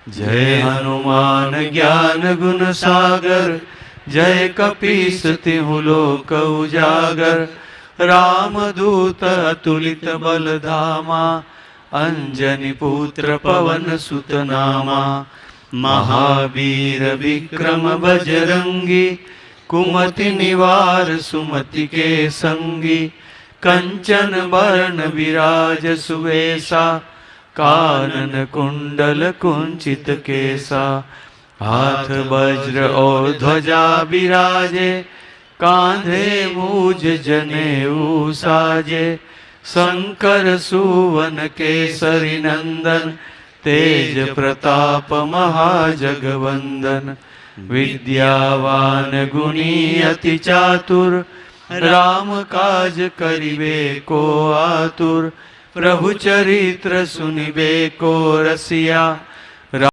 जय हनुमान ज्ञान गुण सागर, जय कपीस तिहु लोक उजागर। रामदूत अतुलित बल धामा, अंजनी पुत्र पवन सुत नामा। महावीर विक्रम बजरंगी, कुमति निवार सुमति के संगी। कंचन बरन विराज सुवेशा, कानन कुंडल कुंचित केसा। हाथ वज्र और ध्वजा विराजे, कांधे मूज जनेऊ साजे। शंकर सुवन केसरी नंदन, तेज प्रताप महाजगवंदन। विद्यावान गुणी अति चातुर, राम काज करिबे को आतुर। प्रभु चरित्र सुनिबे को रसिया,